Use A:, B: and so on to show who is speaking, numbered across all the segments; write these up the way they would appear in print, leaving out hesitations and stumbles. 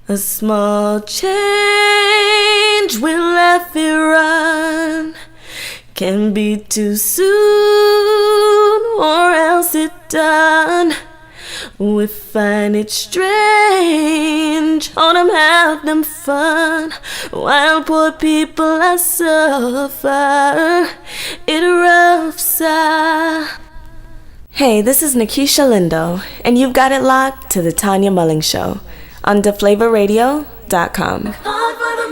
A: A small change will let it run. Can be too soon or else it done. We find it strange, all them have them fun, while poor people are suffer. It roughs up. Hey, this is Nikesha Lindo, and you've got it locked to the Tanya Mullings Show on theflavorradio.com.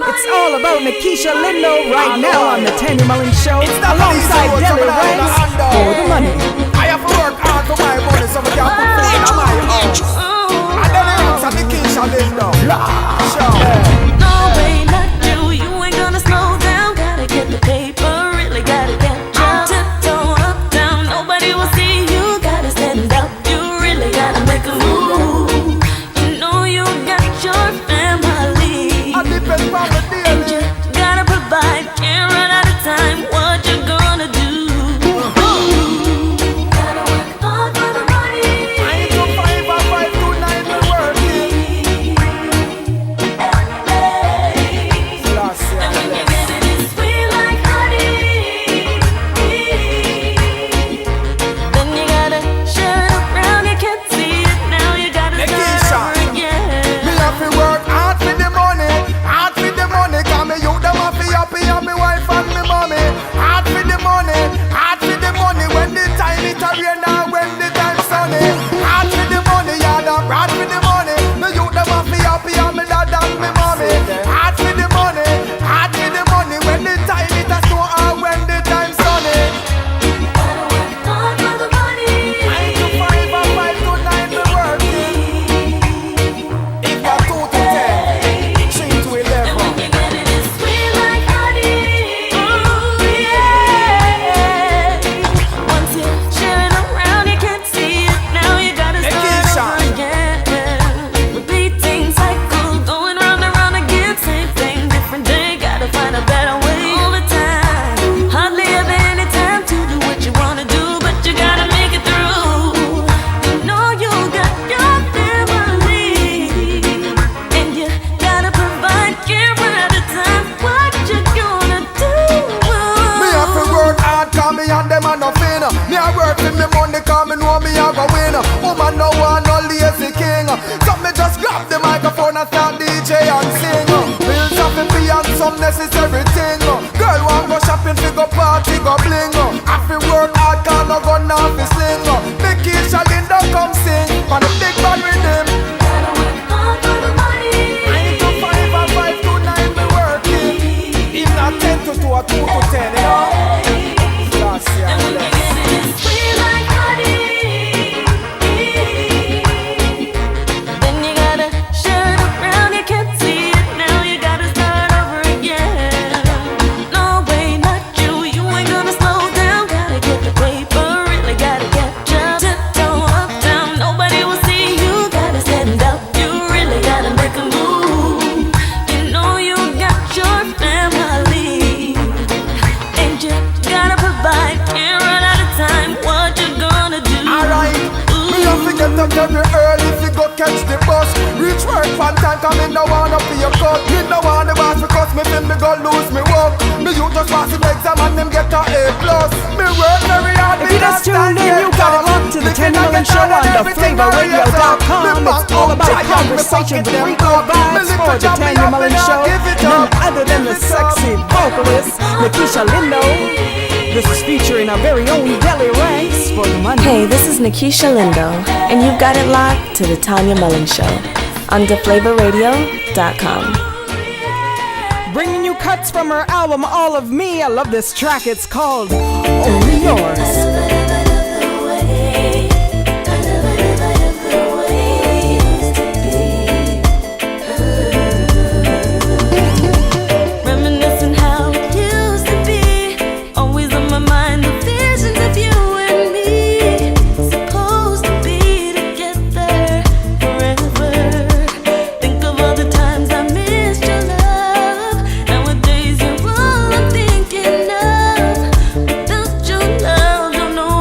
B: It's all about Nikesha Lindo right now on the Tanya Mullings Show, alongside Deli Ranks for the money.
C: I have to work hard for my money, so I can put food in my house. And Deli Ranks and Nikesha Lindo.
A: No way, not you. You ain't gonna slow down. Gotta get the paper, really gotta get up. Tiptoe up, down, nobody will see you. Gotta stand up, you really gotta make a move. You know you got your family.
C: I depend on the day.
A: And you gotta provide, can't run out of time. What you gonna do? Gotta work hard for the money.
C: I ain't so 5 or 5 to 9 we're working.
A: And when you get it, it's sweet like honey. Then you gotta share it around, you can't see it now. You gotta
C: Nikesha,
A: start over again.
C: me have to work hard for the money. Hard for the money, cause me you them have to happy and me wife and me mommy. Hard for the money, hard for the money. When the time it a rain and when the time sunny. Hard for the money, yeah, them hard for the money. Me you them have to happy and me dad and me mommy. Hard for the money, hard for the money. When the time it a snow and when the time sunny.
A: Gotta work hard for the money.
C: 9 to 5 or 5 to 9 me working. If you're 2 to 10, 3 to 11.
A: And when you get it, it's sweet like honey. Ooh, yeah. Once you share it around, you can't see it now. You gotta
C: Nikesha.
A: start over again. Repeating cycle, going round and round again. Same thing, different day. Gotta find a better way all the time. Hardly ever any time to do what you wanna do, but you gotta make it through. You know you got your family, and you gotta provide, can't run out of time. What you gonna do?
C: Me have to work hard, cause me and them are nothing. Me a work for me money, cause me know me a go win. Woman no one, no lazy king. So me just grab the microphone and start DJ and sing. Bills have to pay and some necessary thing. Girl want go shopping, fi go party, go bling. Have to work hard, cause no gun now fi sling. Nikesha Lindo come sing, for the big bad rhythm.
A: Gotta work hard for the money.
C: 9 to 5 or 5 to 9 me working. If not 10 to 2 or 2 to 10, you know. Last year,
A: And when you get it, it's sweet like honey. Then you gotta share it around, you can't see it now. You gotta start over again. No way, not you. You ain't gonna slow down. Gotta get the paper, really gotta catch up. Tiptoe up, down, nobody will see you. Gotta stand up, you really gotta make a move. You know you got your family, and you gotta provide, can't run out of time. What you gonna do?
C: alright. Me have to get up very early if you go catch the bus. Reach work on time, cause me no wanna be a cut. Me no wanna boss because me feel me go lose me work. Me you just pass the exam and them get a A+. Me work very hard.
B: If you just tuned in, you got it locked to the Tanya Mullings Show on theflavorradio.com. It's all about conversation with Rico vibes for the Tanya Mullings Show. And none other than the sexy vocalist, Nikesha Lindo. This is featuring our very own Deli Ranks for the money.
A: Hey, this is Nikesha Lindo, and you've got it locked to the Tanya Mullings Show on theflavorradio.com.
B: Bringing you cuts from her album All of Me. I love this track. It's called Only Yours.
A: Reminiscing how it used to be, always on my mind the visions of you and me. Supposed to be together forever. Think of all the times I missed your love. Nowadays you're all I'm thinking of. Without your love, don't know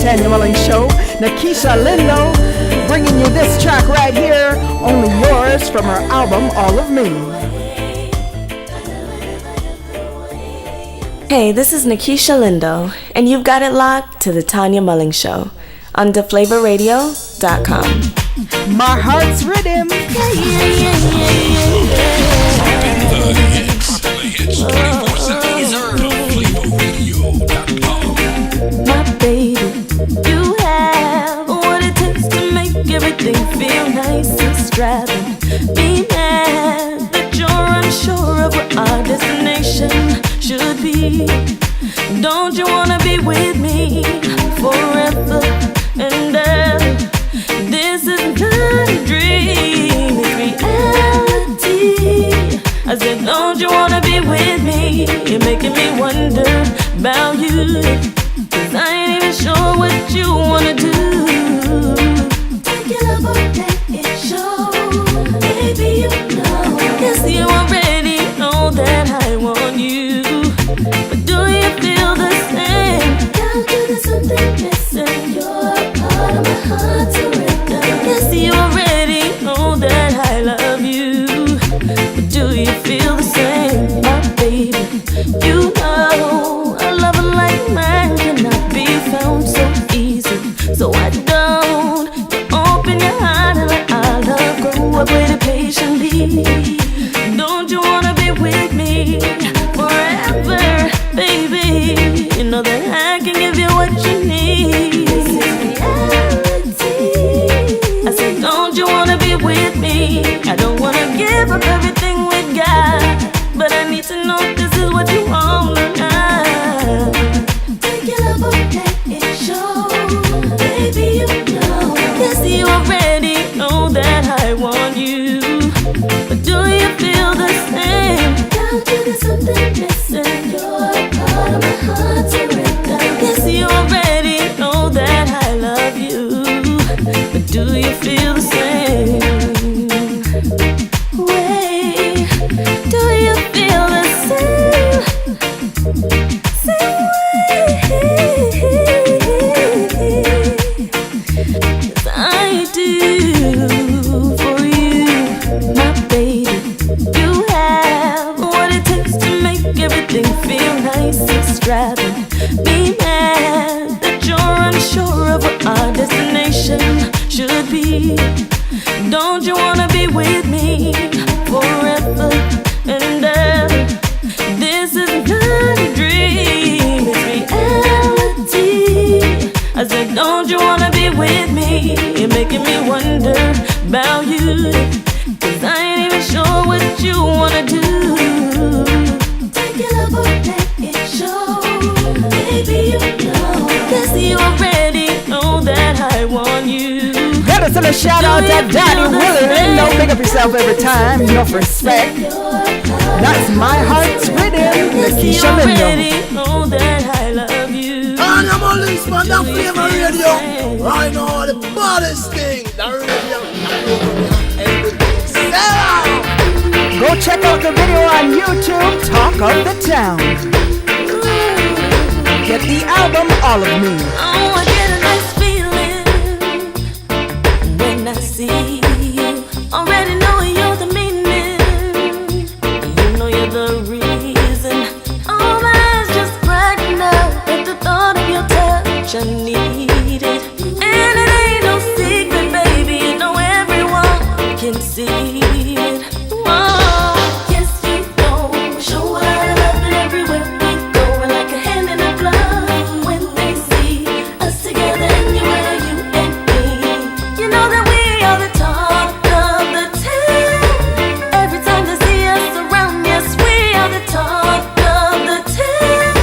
B: Tanya Mullings Show. Nikesha Lindo bringing you this track right here, Only Yours, from her album All of Me.
A: Hey, this is Nikesha Lindo, and you've got it locked to the Tanya Mullings Show on theflavorradio.com.
B: My heart's rhythm.
A: My baby, you have what it takes to make everything feel nice and strapping. Be mad that you're unsure of where our destination should be. Don't you wanna be with me forever and ever? This is not a dream, it's reality. I said, don't you wanna be with me? You're making me wonder about you, 'cause I ain't even sure what you wanna do. Take it up or let it show. Baby, you know. Yes, you already know that I want you. But do you feel the same? Down to there's something missing. You're a part of my heart's rhythm. Yes, you already know that I love you. But do you feel the same, my baby? You know a lover like mine cannot be found so easy. So I don't open your heart and let our love grow up with it patiently. Don't you wanna be with me forever, baby? You know that I can give you what you need. This is reality. I said, don't you wanna be with me? I don't wanna give up everything we got, but I need to know this is what you want now. Take it up or let it show. Baby, you know. Yes, you already know that I want you. But do you feel the same? Down to there's something missing. You're a part of my heart's rhythm. Yes, you already know that I love you. But do you feel the same? Wait, do you feel the same? Same way. 'Cause I do for you, my baby. You have what it takes to make everything feel nice and strapping. Be mad that you're unsure of what our destination should be. Don't you wanna be with me forever and ever? This is not a dream, it's reality. I said, don't you wanna be with me? You're making me wonder about you, 'cause I ain't even sure what you wanna do. Take it up or let it show. Baby, you know. Yes, you already know that I want you.
B: Gotta send a shout out to Daddy Willie Lindo. Pick up yourself every time, enough respect. That's my heart's rhythm, Nikesha Lindo.
A: Know that I love you.
C: Tanya Mullings from the Flavor Radio. I know the baddest thing. The radio. Everything.
B: Go check out the video on YouTube, Talk of the Town. Get the album All of Me.
A: Oh, I get a nice feeling when I see you. Already know you're the meaning. You know you're the reason. All my eyes just brighten up at the thought of your touch. I need it, and it ain't no secret, baby. You know everyone can see it. Whoa. Yes, you know we show our love and everywhere we go, we're like a hand in a glove. When they see us together anywhere, you and me, you know that we are the talk of the town. Every time they see us around, yes, we are the talk of the town.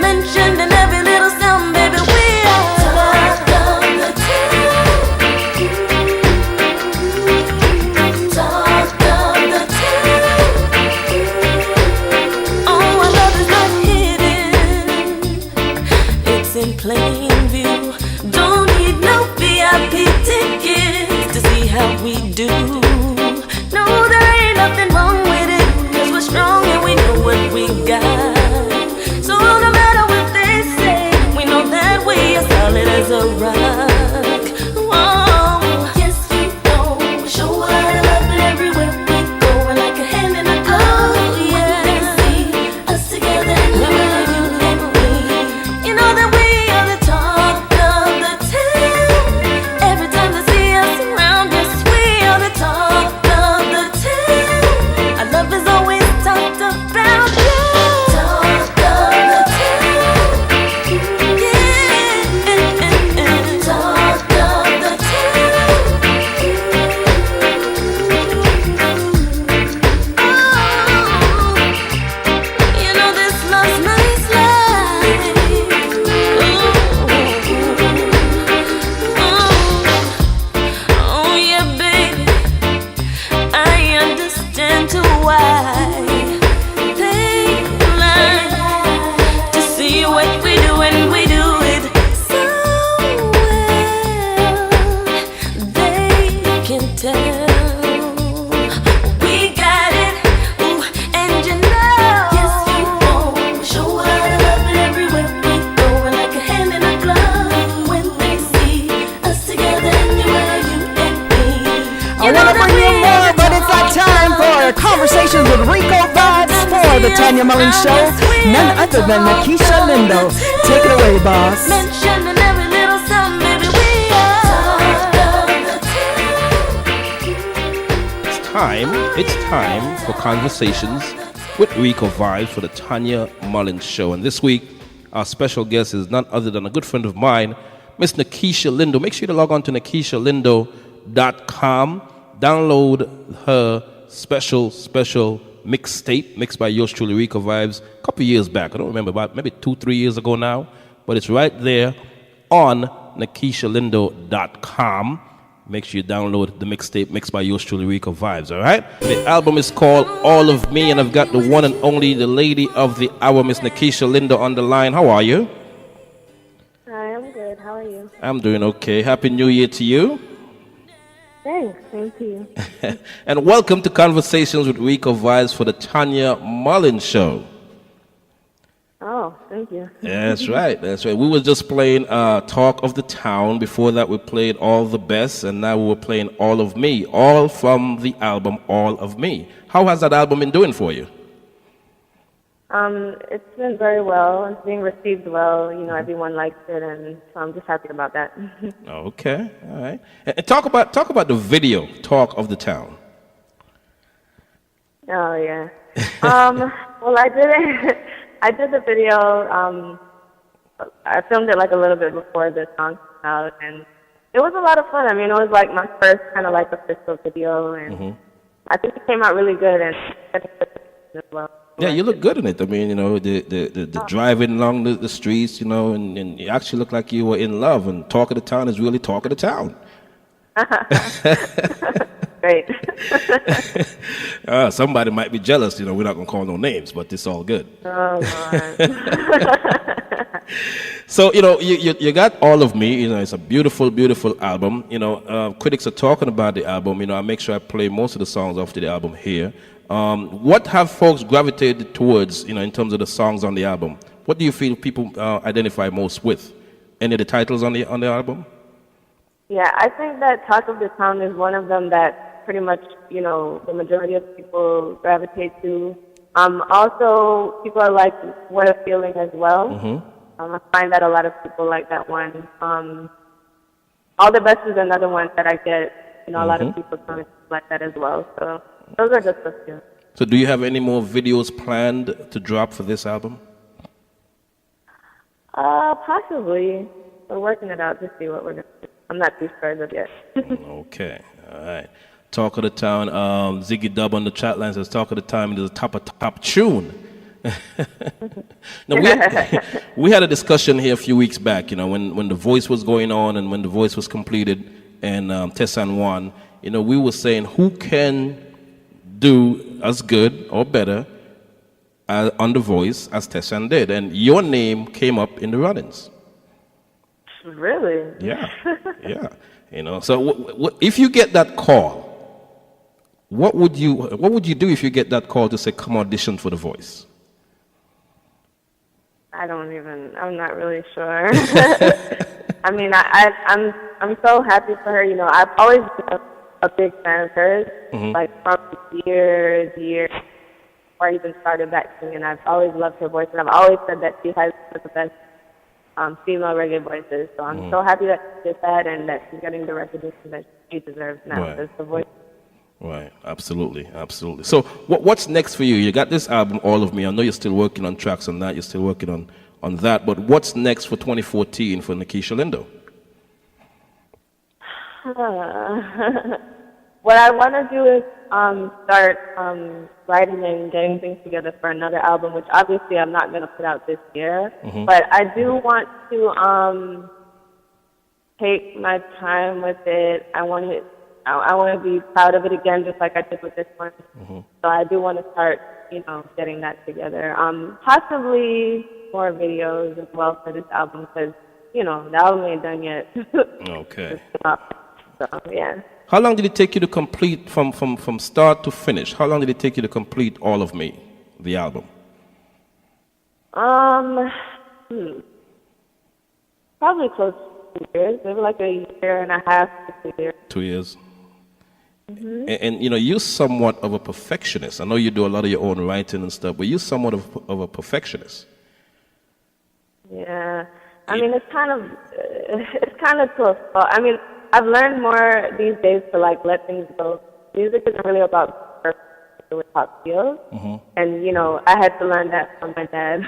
A: Mentioned in every little sound, baby, we are talk of the town. Talk of the town. Oh, our love is not hidden, it's in plain view. Don't need no VIP tickets to see how we do. No, there ain't nothing wrong with it, 'cause we're strong and we know what we got. So no matter what they say, we know that we are solid as a
B: Conversations with Rico Vibes for the Tanya Mullings Show. None other than Nikesha Lindo. Take it away, boss.
A: Mentioning every little something, baby, we are.
D: It's time for Conversations with Rico Vibes for the Tanya Mullings Show. And this week, our special guest is none other than a good friend of mine, Miss Nikesha Lindo. Make sure to log on to NikeshaLindo.com. Download her special mixtape mixed by yours truly, Rico Vibes, a couple years back. I don't remember, about maybe 2-3 years ago now. But it's right there on NikeshaLindo.com. Make sure you download the mixtape mixed by yours truly, Rico Vibes, all right? The album is called All of Me, and I've got the one and only, the lady of the hour, Miss Nikesha Lindo, on the line. How are you?
E: Hi, I'm good. How are you?
D: I'm doing okay. Happy New Year to you.
E: Thanks. Same to you.
D: And welcome to Conversations with Rico Vibes for the Tanya Mullings Show.
E: Oh, thank you.
D: That's right. We were just playing Talk of the Town. Before that, we played All the Best, and now we were playing All of Me, all from the album All of Me. How has that album been doing for you?
E: It's been very well. It's being received well. You know, everyone likes it, and so I'm just happy about that.
D: Okay, all right. And talk about the video, Talk of the Town.
E: Oh yeah. Well, I did it. I did the video. I filmed it like a little bit before the song came out, and it was a lot of fun. I mean, it was like my first kind of like official video, and I think it came out really good and as well.
D: Yeah, you look good in it. I mean, you know, the driving along the streets, you know, and you actually look like you were in love. And Talk of the Town is really Talk of the Town.
E: Great.
D: Somebody might be jealous. You know, we're not going to call no names, but it's all good.
E: Oh, Lord.
D: So, you know, you got All of Me. You know, it's a beautiful, beautiful album. You know, critics are talking about the album. You know, I make sure I play most of the songs off the album here. What have folks gravitated towards, you know, in terms of the songs on the album? What do you feel people identify most with? Any of the titles on the album?
E: Yeah, I think that Talk of the Town is one of them that pretty much, you know, the majority of people gravitate to. Also, people are like, What a Feeling as well. I find that a lot of people like that one. All the Best is another one that I get, you know, a lot of people like that as well. So those are just a few.
D: So do you have any more videos planned to drop for this album?
E: Possibly. We're working it out to see what we're going to do. I'm not too sure as of yet.
D: Okay, all right. Talk of the Town. Ziggy Dub on the chat line says Talk of the Town is a top tune. Now, we had a discussion here a few weeks back, you know, when The Voice was going on and when The Voice was completed and Tessan won, you know, we were saying who can do as good or better on The Voice as Tessan did. And your name came up in the runnings.
E: Really?
D: Yeah. You know, so if you get that call, what would you do if you get that call to say, come audition for The Voice?
E: I'm not really sure. I mean, I'm so happy for her. You know, I've always been a big fan of hers, like from years before I even started back singing. I've always loved her voice, and I've always said that she has one of the best female reggae voices. So I'm so happy that she did that and that she's getting the recognition that she deserves now.
D: Right.
E: As the voice.
D: Right, absolutely. So what's next for you? You got this album, All of Me. I know you're still working on tracks on that. You're still working on that. But what's next for 2014 for Nikesha Lindo?
E: What I want to do is start writing and getting things together for another album, which obviously I'm not going to put out this year. But I do want to take my time with it. I want to be proud of it again, just like I did with this one. So I do want to start, you know, getting that together. Possibly more videos as well for this album because, you know, the album ain't done yet.
D: Okay.
E: So, yeah.
D: How long did it take you to complete from start to finish? How long did it take you to complete All of Me, the album?
E: Probably close to 2 years. Maybe like a year and a half to 2 years.
D: 2 years. And you know, you're somewhat of a perfectionist. I know you do a lot of your own writing and stuff, but you're somewhat of a perfectionist.
E: Yeah, I mean, it's kind of to a fault. I mean, I've learned more these days to like let things go. Music isn't really about perfect, it's about feels. And you know, I had to learn that from my dad.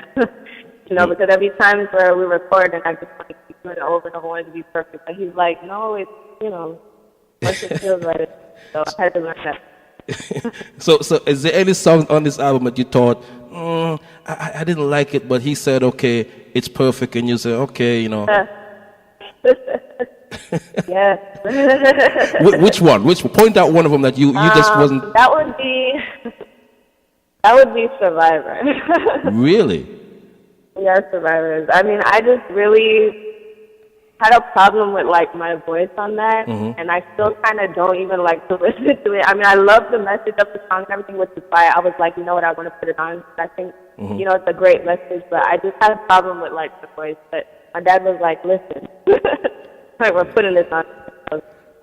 E: You know, because there'll be times where we record and I just want to keep doing it over and over to be perfect. But he's like, no, it's, you know, once it feels right. So I had to learn that.
D: So is there any songs on this album that you thought, I didn't like it, but he said, okay, it's perfect, and you say, okay, you know.
E: Yes.
D: Which one? Point out one of them that you just wasn't.
E: That would be Survivor.
D: Really?
E: We are survivors. I mean, I just really had a problem with like my voice on that, and I still kind of don't even like to listen to it. I mean, I love the message of the song and everything, which is why I was like, you know what, I want to put it on. I think, you know, it's a great message, but I just had a problem with like the voice. But my dad was like, listen, like, we're putting this on.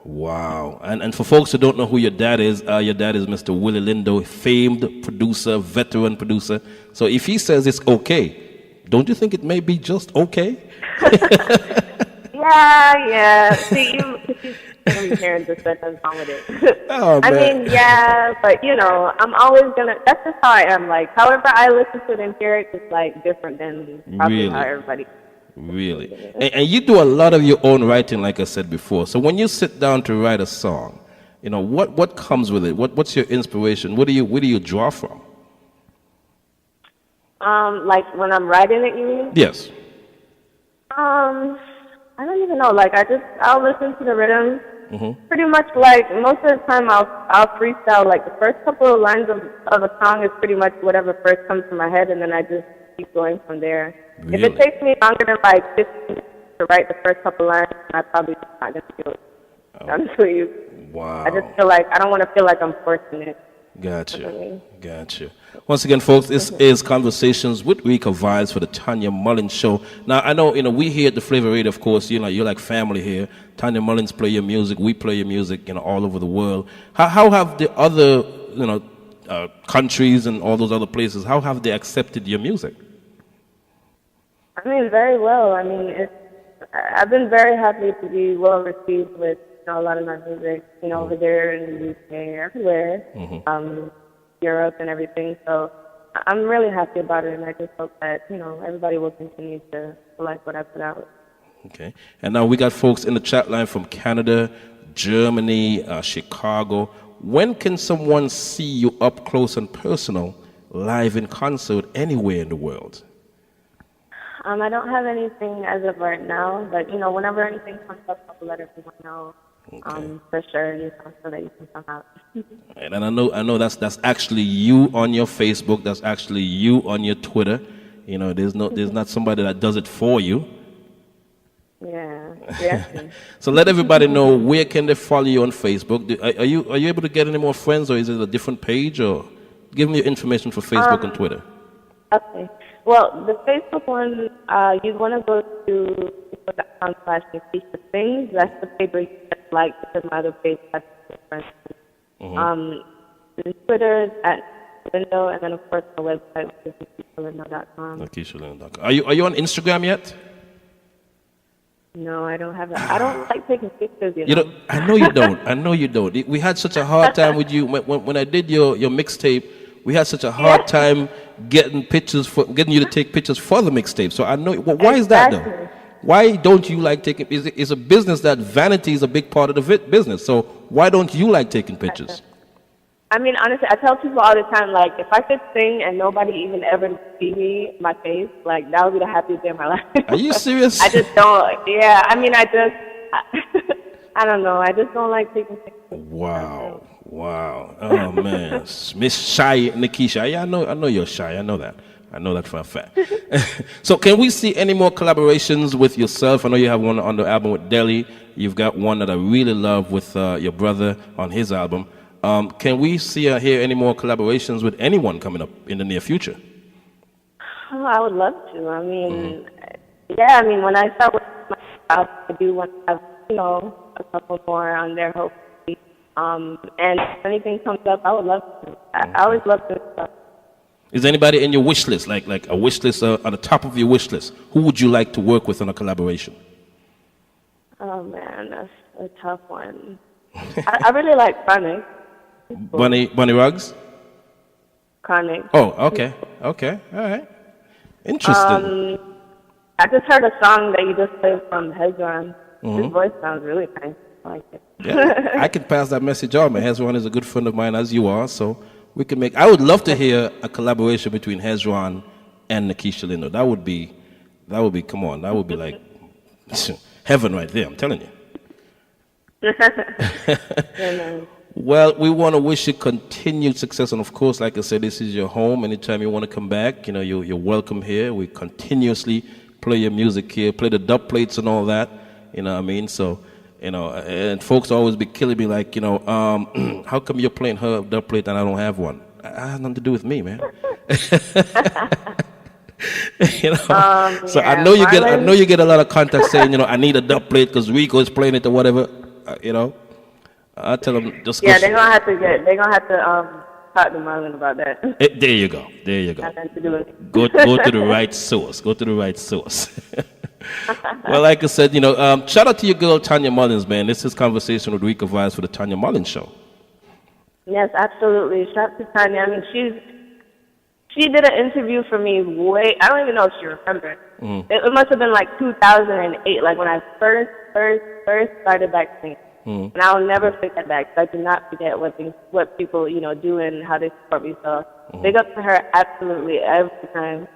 D: Wow. And for folks who don't know who your dad is Mr. Willie Lindo, famed producer, veteran producer. So if he says it's okay, don't you think it may be just okay?
E: Yeah. See, you hearing this sentence wrong with it.
D: Oh,
E: I
D: man.
E: mean, yeah, but you know, I'm always gonna. That's just how I am. Like, however I listen to it and hear it, it's like different than probably
D: Really?
E: how everybody.
D: Really? And you do a lot of your own writing, like I said before. So when you sit down to write a song, you know, what comes with it? What's your inspiration? Where do you draw from?
E: Like when I'm writing it, you mean?
D: Yes.
E: I don't even know. Like, I'll listen to the rhythm. Pretty much, like, most of the time I'll freestyle. Like, the first couple of lines of a song is pretty much whatever first comes to my head, and then I just keep going from there.
D: Really?
E: If it takes me longer than, like, 15 minutes to write the first couple lines, I probably just not going to do it. I'm sure you.
D: Wow.
E: I just feel like, I don't want to feel like I'm forcing it.
D: Gotcha. Once again, folks, this is Conversations with Rico Vibes for the Tanya Mullings Show. Now, I know, you know, we here at the Flavor Radio, of course, you know, you're like family here. Tanya Mullings play your music, we play your music, you know, all over the world. How have the other, you know, countries and all those other places, how have they accepted your music?
E: I mean, very well. I mean, I've been very happy to be well received with, you know, a lot of my music, you know, over there in the UK, everywhere, Europe and everything. So I'm really happy about it, and I just hope that, you know, everybody will continue to like what I put out.
D: Okay. And now we got folks in the chat line from Canada, Germany, Chicago. When can someone see you up close and personal, live in concert anywhere in the world?
E: I don't have anything as of right now, but, you know, whenever anything comes up, I'll let everyone know.
D: Okay.
E: For sure, you know, so that you can come out.
D: And I know that's actually you on your Facebook. That's actually you on your Twitter. You know, there's not somebody that does it for you.
E: Yeah.
D: So let everybody know, where can they follow you on Facebook. Are you able to get any more friends, or is it a different page? Or give me your information for Facebook and Twitter.
E: Okay. Well, the Facebook one, you'd want to go to facebook.com/Nikesha Things. That's the page where you just like, because my other page has different. The Twitter is at Lindo, and then of course the website, which is NikeshaLindo.com.
D: NikeshaLindo.com. Are you on Instagram yet?
E: No, I don't have it. I don't like taking pictures, you know.
D: I know you don't. We had such a hard time with you when I did your mixtape. We had such a hard time getting you to take pictures for the mixtape. So I know. Well, why is that though? Why don't you like taking? It's a business that vanity is a big part of the business. So why don't you like taking pictures?
E: I mean, honestly, I tell people all the time, like, if I could sing and nobody even ever see my face, like, that would be the happiest day of my life.
D: Are you serious?
E: I just don't. Yeah, I mean, I don't know. I just don't like taking pictures.
D: Wow. Oh man, Miss Shy Nikesha. Yeah, I know you're shy. I know that for a fact. So can we see any more collaborations with yourself? I know you have one on the album with Deli. You've got one that I really love with your brother on his album. Can we see or hear any more collaborations with anyone coming up in the near future?
E: Oh, I would love to. I mean, yeah, I mean, when I start with myself, I do want to have, you know, a couple more on there, hopefully. And if anything comes up, I would love to. I always love this stuff.
D: Is there anybody in your wish list, like a wish list on the top of your wish list? Who would you like to work with on a collaboration?
E: Oh man, that's a tough one. I really like Chronic.
D: Bunny Ruggs?
E: Chronic.
D: Oh, okay, all right. Interesting.
E: I just heard a song that you just played from Hezron. His voice sounds really nice. I like it.
D: Yeah, I can pass that message on. Man, Hezron is a good friend of mine, as you are, so we can make. I would love to hear a collaboration between Hezron and Nikesha Lindo. That would be. Come on, that would be like heaven right there. I'm telling you. Well, we want to wish you continued success, and of course, like I said, this is your home. Anytime you want to come back, you're welcome here. We continuously play your music here, play the dub plates and all that. You know what I mean? So, and folks always be killing me like, how come you're playing her dub plate and I don't have one? It has nothing to do with me, man. So I know you get a lot of contacts saying, I need a dub plate because Rico is playing it or whatever. I tell them just
E: they're gonna have to talk to Marlon about that.
D: There you go.
E: Nothing to do with it.
D: Go to the right source. Well, like I said, shout out to your girl Tanya Mullings, man. This is Conversation with Rico Vibes for the Tanya Mullings Show.
E: Yes, absolutely. Shout out to Tanya. I mean, she did an interview for me I don't even know if she remembers. It must have been like 2008, like when I first started back singing. And I'll never forget that, because I do not forget what people, do and how they support me. So big up to her absolutely every time.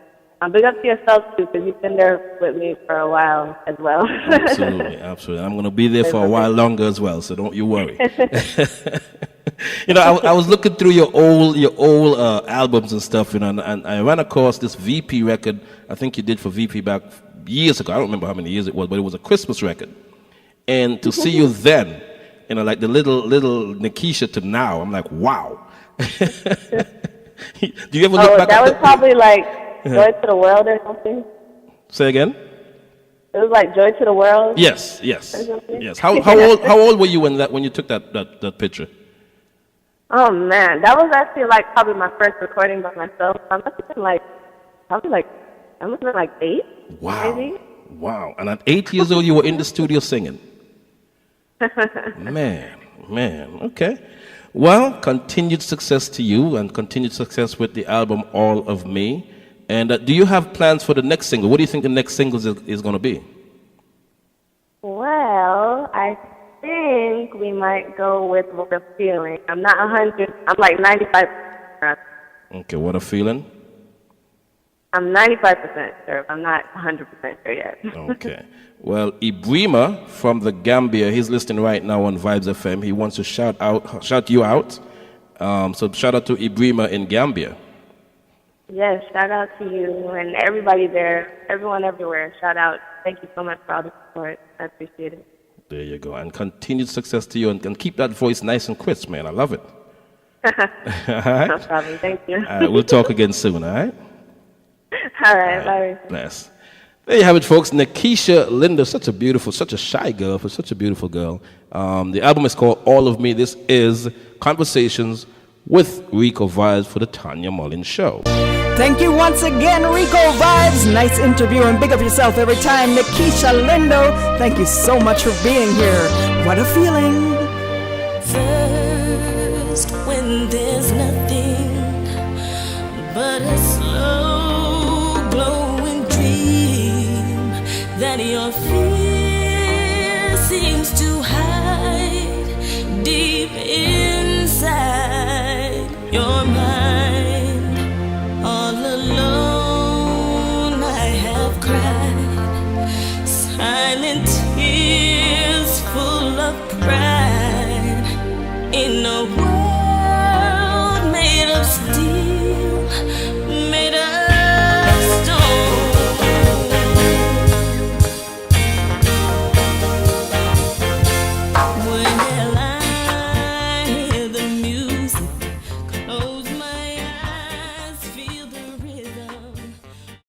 E: Big up to yourself, too, because you've been there with me for a while as well.
D: Absolutely. I'm going to be there for a while longer as well, so don't you worry. I was looking through your old albums and stuff, and I ran across this VP record. I think you did for VP back years ago. I don't remember how many years it was, but it was a Christmas record. And to see you then, like the little Nikesha to now, I'm like, wow. Do you ever look back?
E: That was probably like Joy to the World or something.
D: Say again?
E: It was like Joy to the World.
D: Yes. How old were you when you took that picture?
E: Oh man, that was actually like probably my first recording by myself. I must have been like 8.
D: Wow.
E: Maybe.
D: Wow. And at 8 years old, you were in the studio singing. Man. Okay. Well, continued success to you, and continued success with the album All of Me. And do you have plans for the next single? What do you think the next single is going to be?
E: Well, I think we might go with What a Feeling. I'm not 100. I'm like 95%.
D: Okay, What a Feeling?
E: I'm 95% sure. I'm not 100% sure yet.
D: Okay. Well, Ibrima from the Gambia, he's listening right now on Vibes FM. He wants to shout you out. So shout out to Ibrima in Gambia.
E: Yes, shout out to you and everybody there, everyone everywhere. Shout out. Thank you so much for all the support. I appreciate it.
D: There you go. And continued success to you, and keep that voice nice and crisp, man. I love it. All right?
E: No problem. Thank you.
D: All right, we'll talk again soon, all right?
E: All right, bye.
D: Bless. There you have it, folks. Nikesha Lindo, such a shy girl, but such a beautiful girl. The album is called All of Me. This is Conversations with Rico Vibes for the Tanya Mullings Show.
B: Thank you once again, Rico Vibes. Nice interview, and big up yourself every time. Nikesha Lindo, thank you so much for being here. What a feeling.
A: First, when there's nothing but a slow glowing dream that your fear seems to hide deep inside your mind. All alone I have cried silent tears full of pride in a world made of steel.